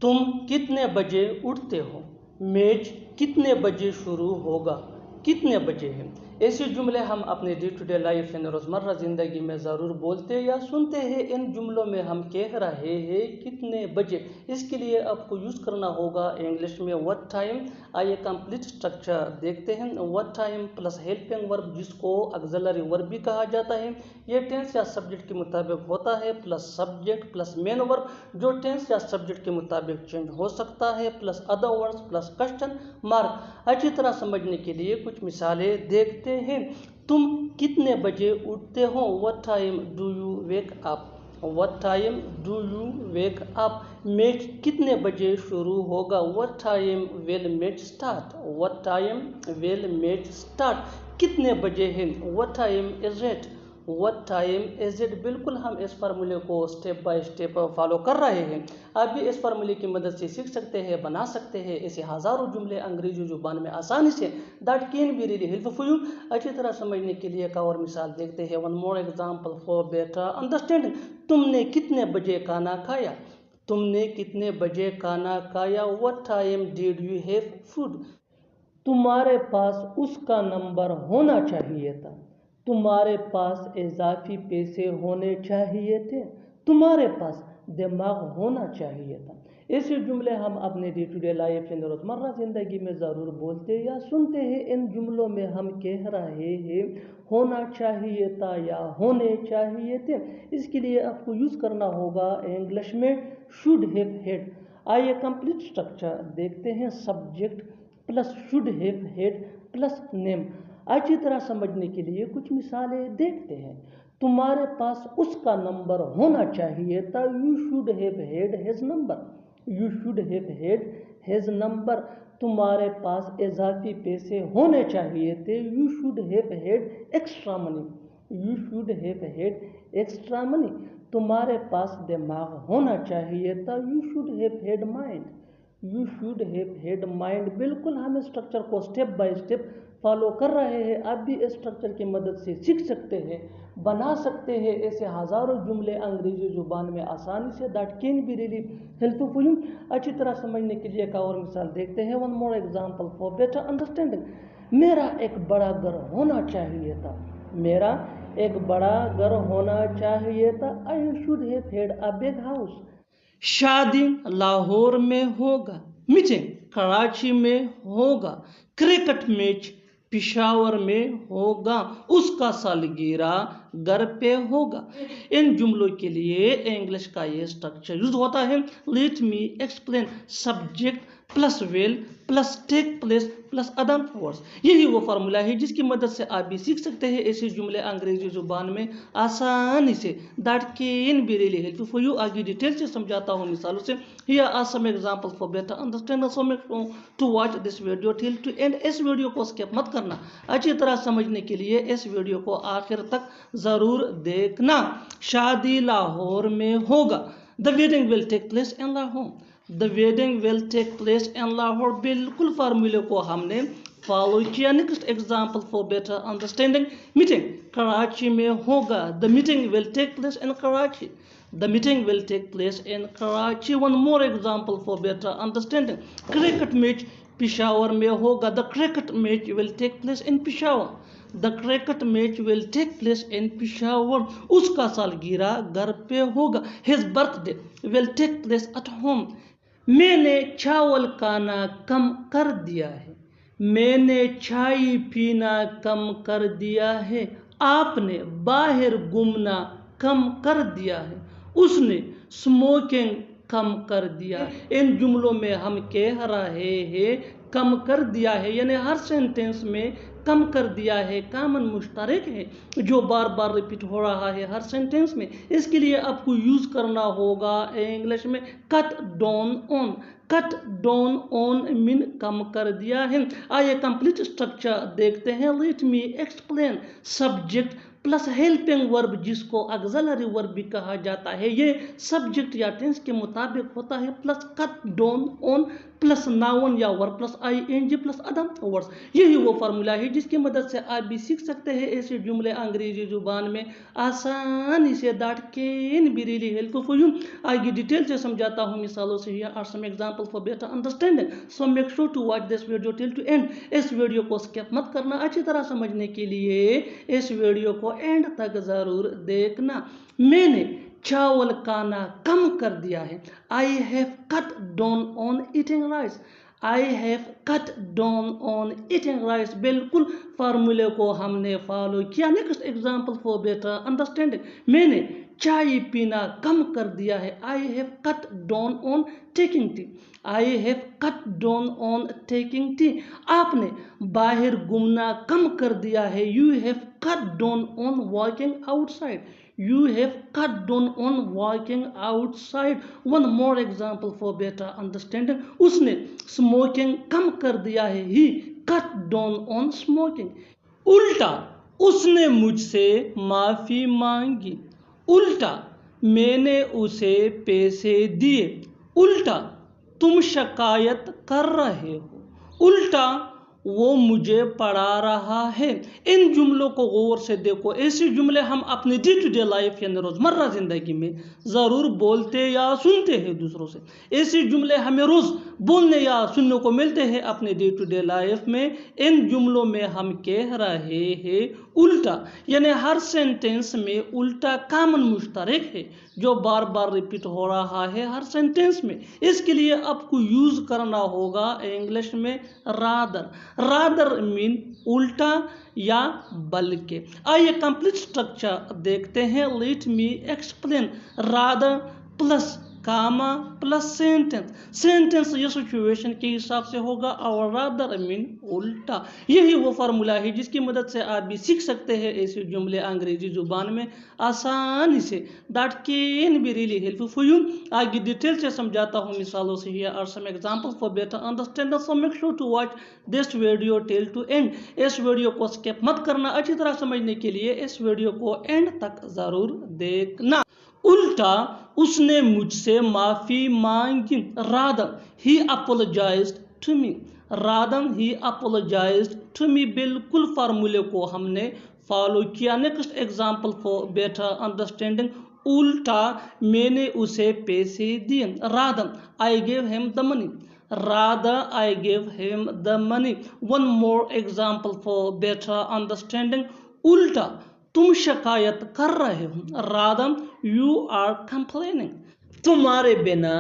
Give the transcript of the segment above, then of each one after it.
तुम कितने बजे उठते हो? मैच कितने बजे शुरू होगा? कितने बजे है? ऐसे जुमले हम अपने डे टू डे लाइफ यानी रोज़मर्रा ज़िंदगी में ज़रूर बोलते या सुनते हैं। इन जुमलों में हम कह रहे हैं कितने बजे। इसके लिए आपको यूज़ करना होगा इंग्लिश में व्हाट टाइम। आइए कंप्लीट स्ट्रक्चर देखते हैं। What time plus helping verb, जिसको ऑक्सिलरी वर्ब भी कहा जाता है। ये टेंस या सब्जेक्ट के मुताबिक होता है, plus subject plus main verb, जो टेंस या सब्जेक्ट के मुताबिक चेंज हो सकता है, plus other words plus question mark. अच्छी तरह समझने के लिए कुछ मिसालें देखते हैं। तुम कितने बजे उठते हो? What time do you wake up? What time do you wake up? Match कितने बजे शुरू होगा? What time will match start? What time will match start? कितने बजे हैं? What time is it? What time is it? बिल्कुल हम इस फार्मूले को स्टेप बाय स्टेप फॉलो कर रहे हैं। आप भी इस फार्मूले की मदद से सीख सकते हैं, बना सकते हैं ऐसे हज़ारों जुमले अंग्रेजी जुबान में आसानी से। That can be really helpful for you. अच्छी तरह समझने के लिए एक और मिसाल देखते हैं। One more example for better understanding. तुमने कितने बजे खाना खाया? तुमने कितने बजे खाना खाया? What time did you have food? तुम्हारे पास उसका नंबर होना चाहिए था। तुम्हारे पास इजाफी पैसे होने चाहिए थे। तुम्हारे पास दिमाग होना चाहिए था। ऐसे जुमले हम अपने डे टू डे लाइफ यानी रोज़मर्रा ज़िंदगी में ज़रूर बोलते या सुनते हैं। इन जुमलों में हम कह रहे हैं होना चाहिए था या होने चाहिए थे। इसके लिए आपको यूज़ करना होगा इंग्लिश में शुड हैव हैड। आइए कंप्लीट स्ट्रक्चर देखते हैं। Subject plus should have had plus name. अच्छी तरह समझने के लिए कुछ मिसालें देखते हैं। तुम्हारे पास उसका नंबर होना चाहिए था। You should have had his number. You should have had his number. तुम्हारे पास इजाफी पैसे होने चाहिए थे। You should have had extra money. You should have had extra money. तुम्हारे पास दिमाग होना चाहिए था। You should have had mind. You should have had mind. बिल्कुल हम इस स्ट्रक्चर को स्टेप बाय स्टेप फॉलो कर रहे हैं। आप भी इस स्ट्रक्चर की मदद से सीख सकते हैं, बना सकते हैं ऐसे हज़ारों जुमले अंग्रेजी जुबान में आसानी से। That can be really helpful for you. अच्छी तरह समझने के लिए एक और मिसाल देखते हैं। One more example for better understanding. मेरा एक बड़ा घर होना चाहिए था। मेरा एक बड़ा घर होना चाहिए था। I should have had a big house. शादी लाहौर में होगा। मीटिंग कराची में होगा। क्रिकेट मैच पिशावर में होगा। उसका सालगिरह घर पे होगा। इन जुमलों के लिए इंग्लिश का ये स्ट्रक्चर यूज होता है। Let me explain. Subject plus will plus take place plus other words. यही वो फार्मूला है जिसकी मदद से आप भी सीख सकते हैं ऐसे जुमले अंग्रेजी जुबान में आसानी से। That can be really helpful for you. आगे डिटेल से समझाता हूँ मिसालों से। Here are some examples for better understanding. So make to watch this video till to end. इस वीडियो को स्किप मत करना। अच्छी तरह समझने के लिए इस वीडियो को आखिर तक जरूर देखना। शादी लाहौर में होगा। The wedding will take place in Lahore. The wedding will take place in Lahore. बिल्कुल फार्मूले को हमने फॉलो किया। Next example for better understanding. Meeting Karachi में होगा। The meeting will take place in Karachi. The meeting will take place in Karachi. One more example for better understanding. Cricket match Peshawar में होगा। The cricket match will take place in Peshawar. The cricket match will take place in Peshawar. उसका सालगिरह घर पे होगा। His birthday will take place at home. मैंने चावल खाना कम कर दिया है। मैंने चाय पीना कम कर दिया है। आपने बाहर घूमना कम कर दिया है। उसने स्मोकिंग कम कर दिया। इन जुमलों में हम कह रहे हैं कम कर दिया है, यानी हर सेंटेंस में कम कर दिया है कॉमन मुश्तरक है जो बार बार रिपीट हो रहा है हर सेंटेंस में। इसके लिए आपको यूज करना होगा इंग्लिश में cut down on. Cut down on mean कम कर दिया है। आइए कंप्लीट स्ट्रक्चर देखते हैं। Let me explain. Subject plus helping verb जिसको ऑक्सिलरी वर्ब भी कहा जाता है, ये सब्जेक्ट या टेंस के मुताबिक होता है, plus cut down on plus noun या verb plus ing plus other words. यही वो फार्मूला है जिसकी मदद से आप भी सीख सकते हैं ऐसे जुमले अंग्रेजी जुबान में आसानी से। That can be really helpful for you. आगे डिटेल से समझाता हूँ मिसालों से। Here are some example for better understanding, so make sure to watch this video till to end. इस वीडियो को स्किप मत करना, अच्छी तरह समझने के लिए इस वीडियो को एंड तक जरूर देखना। मैंने चावल खाना कम कर दिया है। I have cut down on eating rice. I have cut down on eating rice. बिल्कुल फार्मूले को हमने फॉलो किया। Next example for better understanding, मैंने चाय पीना कम कर दिया है। I have cut down on taking tea. I have cut down on taking tea. आपने बाहर घूमना कम कर दिया है। You have cut down on walking outside. You have cut down on walking outside. One more example for better understanding. उसने smoking कम कर दिया है। He cut down on smoking. उल्टा, उसने मुझसे माफी मांगी। उल्टा, मैंने उसे पैसे दिए। उल्टा, तुम शिकायत कर रहे हो। उल्टा, वो मुझे पढ़ा रहा है। इन जुमलों को गौर से देखो। ऐसे जुमले हम अपने डे टू डे लाइफ यानी रोज़मर्रा ज़िंदगी में ज़रूर बोलते या सुनते हैं दूसरों से। ऐसे जुमले हमें रोज़ बोलने या सुनने को मिलते हैं अपने डे टू डे लाइफ में। इन जुमलों में हम कह रहे हैं उल्टा, यानी हर सेंटेंस में उल्टा कॉमन मुश्तरक है जो बार बार रिपीट हो रहा है हर सेंटेंस में। इसके लिए आपको यूज़ करना होगा इंग्लिश में रादर। रादर मीन उल्टा या बल्कि। आइए कंप्लीट स्ट्रक्चर देखते हैं। Let me explain. Rather plus comma plus sentence. Sentence ये सिचुएशन के हिसाब से होगा और रादर मीन उल्टा। यही वो फार्मूला है जिसकी मदद से आप भी सीख सकते हैं ऐसे जुमले अंग्रेजी जुबान में आसानी से। That can be really helpful for you. आगे डिटेल से समझाता हूँ मिसालों से। Here are some examples for better understanding, so make sure to watch this video till to end. इस वीडियो को स्किप मत करना, अच्छी तरह समझने के लिए इस वीडियो को एंड तक जरूर देखना। उल्टा, उसने मुझसे माफी मांगी। Rather he apologized to me. Rather he apologized to me. बिल्कुल फार्मूले को हमने फॉलो किया। Next example for better understanding, उल्टा, मैंने उसे पैसे दिए। Rather I gave him the money. Rather, I gave him the money. One more example for better understanding. उल्टा, तुम शिकायत कर रहे हो। Rather, you are complaining. तुम्हारे बिना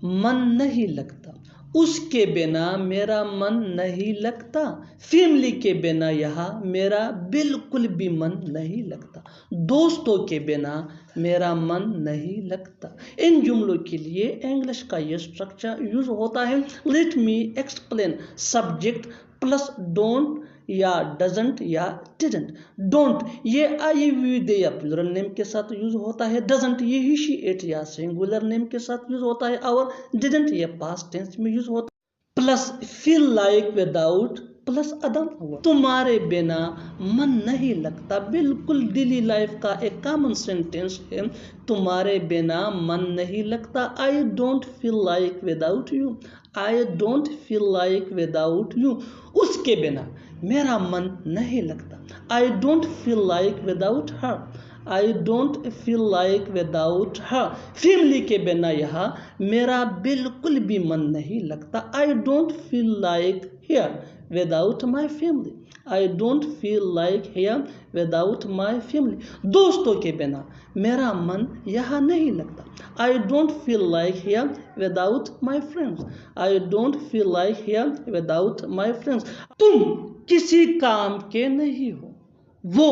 मन नहीं लगता। उसके बिना मेरा मन नहीं लगता। फैमिली के बिना यहाँ मेरा बिल्कुल भी मन नहीं लगता। दोस्तों के बिना मेरा मन नहीं लगता। इन जुमलों के लिए इंग्लिश का ये स्ट्रक्चर यूज होता है। Let me explain. Subject plus don't या डजंट या डिडंट। डोंट ये आई वी दे या प्लूरल नेम के साथ यूज होता है। डजंट ये ही शी इट या सिंगुलर नेम के साथ यूज होता है। और डिडंट ये पास्ट टेंस में यूज होता है। Plus feel like without plus other. तुम्हारे बिना मन नहीं लगता बिल्कुल डेली लाइफ का एक कॉमन सेंटेंस है। तुम्हारे बिना मन नहीं लगता। I don't feel like without you. I don't feel like without you. उसके बिना मेरा मन नहीं लगता। I don't feel like without her. I don't feel like without her. Family के बिना यहाँ मेरा बिल्कुल भी मन नहीं लगता। I don't feel like here without my family. I don't feel like here without my family. दोस्तों के बिना मेरा मन यहाँ नहीं लगता। I don't feel like here without my friends. I don't feel like here without my friends. तुम किसी काम के नहीं हो। वो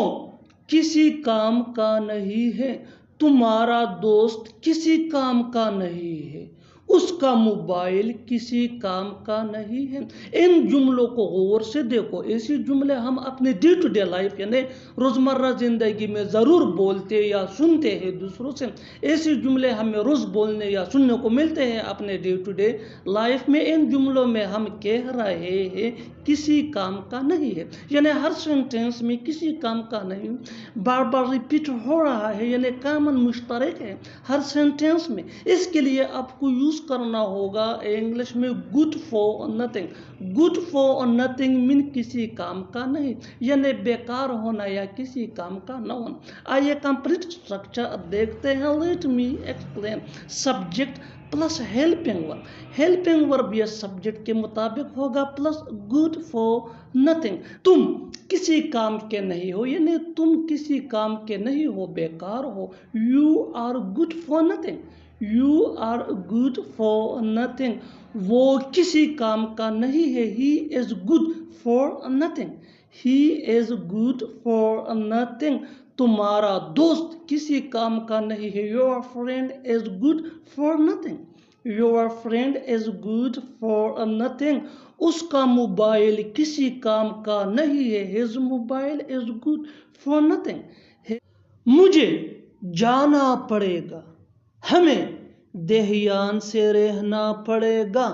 किसी काम का नहीं है। तुम्हारा दोस्त किसी काम का नहीं है। उसका मोबाइल किसी काम का नहीं है। इन जुमलों को गौर से देखो। ऐसे जुमले हम अपने डे टू डे लाइफ यानी रोज़मर्रा ज़िंदगी में ज़रूर बोलते या सुनते हैं दूसरों से। ऐसे जुमले हमें रोज़ बोलने या सुनने को मिलते हैं अपने डे टू डे लाइफ में। इन जुमलों में हम कह रहे हैं किसी काम का नहीं है, यानी हर सेंटेंस में किसी काम का नहीं, बार बार रिपीट हो रहा है, यानी कॉमन मुश्तरक है हर सेंटेंस में। इसके लिए आपको यूज़ करना होगा इंग्लिश में good for nothing. Good for nothing mean किसी काम का नहीं, यानी बेकार होना या किसी काम का न होना। आइए कंप्लीट स्ट्रक्चर देखते हैं। Let me explain. Subject plus helping verb. Helping verb या सब्जेक्ट के मुताबिक होगा प्लस गुड फॉर नथिंग। तुम किसी काम के नहीं हो, यानी तुम किसी काम के नहीं हो, बेकार हो। You are good for nothing. You are good for nothing. वो किसी काम का नहीं है। He is good for nothing. He is good for nothing. तुम्हारा दोस्त किसी काम का नहीं है। Your friend is good for nothing. Your friend is good for nothing. उसका मोबाइल किसी काम का नहीं है। His mobile is good for nothing. मुझे जाना पड़ेगा। हमें देहयान से रहना पड़ेगा।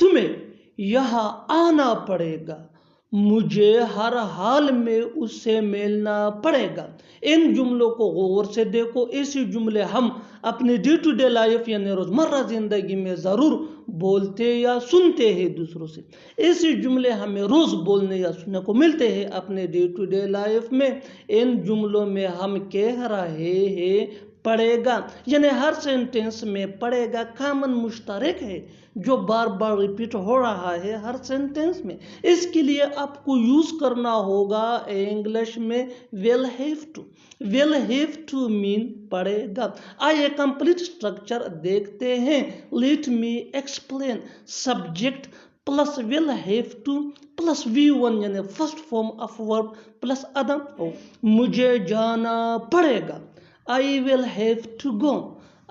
तुम्हें यहाँ आना पड़ेगा। मुझे हर हाल में उससे मिलना पड़ेगा। इन जुमलों को गौर से देखो। ऐसे जुमले हम अपने डे टू डे लाइफ यानी रोज़मर्रा ज़िंदगी में ज़रूर बोलते या सुनते हैं दूसरों से। ऐसे जुमले हमें रोज़ बोलने या सुनने को मिलते हैं अपने डे टू डे लाइफ में। इन जुमलों में हम कह रहे हैं पड़ेगा, यानी हर सेंटेंस में पड़ेगा कॉमन मुश्तरक है जो बार बार रिपीट हो रहा है हर सेंटेंस में। इसके लिए आपको यूज़ करना होगा इंग्लिश में will have to. Will have to mean पड़ेगा। आइए कंप्लीट स्ट्रक्चर देखते हैं। Let me explain. Subject plus will have to plus V1 यानी first form of verb plus other. मुझे जाना पड़ेगा। I will have to go.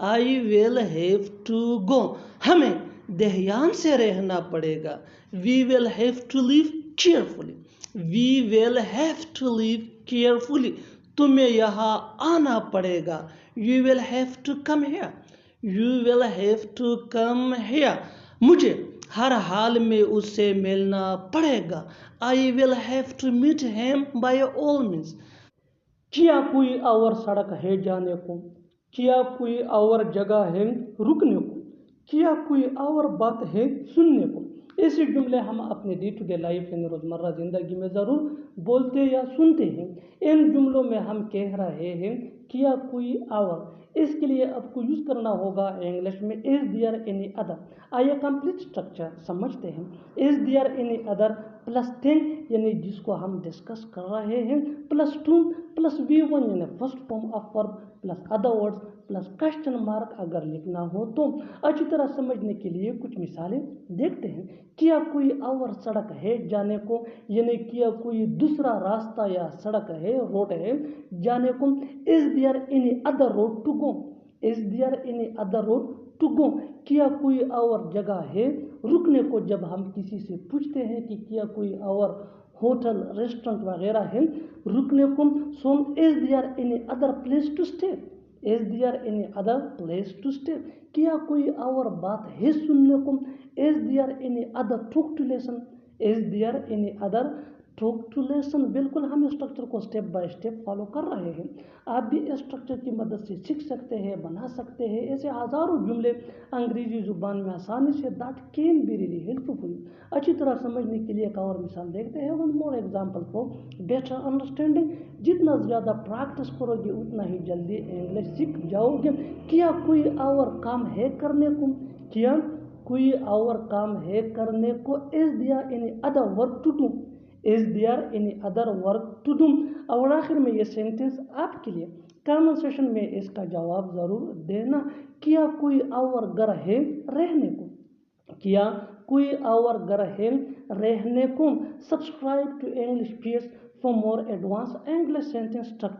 I will have to go. हमें ध्यान से रहना पड़ेगा। We will have to live carefully. We will have to live carefully. तुम्हें यहाँ आना पड़ेगा। You will have to come here. You will have to come here. मुझे हर हाल में उससे मिलना पड़ेगा। I will have to meet him by all means. क्या कोई और सड़क है जाने को? क्या कोई और जगह है रुकने को? क्या कोई और बात है सुनने को? ऐसे जुमले हम अपने डे टू डे लाइफ यानी रोज़मर्रा ज़िंदगी में ज़रूर बोलते या सुनते हैं। इन जुमलों में हम कह रहे हैं क्या कोई और। इसके लिए आपको यूज़ करना होगा इंग्लिश में इज़ देयर एनी अदर। आइए कंप्लीट स्ट्रक्चर समझते हैं। Is there any other plus thing यानी जिसको हम डिस्कस कर रहे हैं प्लस टू प्लस V1 यानी first form of verb plus other words plus question mark अगर लिखना हो तो। अच्छी तरह समझने के लिए कुछ मिसालें देखते हैं। क्या कोई और सड़क है जाने को, यानी क्या कोई दूसरा रास्ता या सड़क है, रोड है जाने को। Is there any other road to go. Is there any other road to go. क्या कोई और जगह है रुकने को। जब हम किसी से पूछते हैं कि क्या कोई और होटल रेस्टोरेंट वगैरह है रुकने को, so is there any other place to stay. Is there any other place to stay. क्या कोई और बात है सुनने को। Is there any other talk to listen. Is there any other talk to listen. बिल्कुल हम स्ट्रक्चर को स्टेप बाय स्टेप फॉलो कर रहे हैं। आप भी इस स्ट्रक्चर की मदद से सीख सकते हैं, बना सकते हैं ऐसे हज़ारों जुमले अंग्रेजी ज़ुबान में आसानी से। That can be really helpful. अच्छी तरह समझने के लिए एक और मिसाल देखते हैं। One more example for better understanding. जितना ज़्यादा प्रैक्टिस करोगे उतना ही जल्दी इंग्लिश सीख जाओगे। क्या कोई और काम है करने को। क्या कोई और काम है करने को। Is there any other work to do. Is there any other work to do. और आखिर में ये सेंटेंस आपके लिए कमेंट सेशन में इसका जवाब ज़रूर देना। क्या कोई और घर है रहने को। क्या कोई और घर है रहने को। Subscribe to English PS for more advance English sentence structure.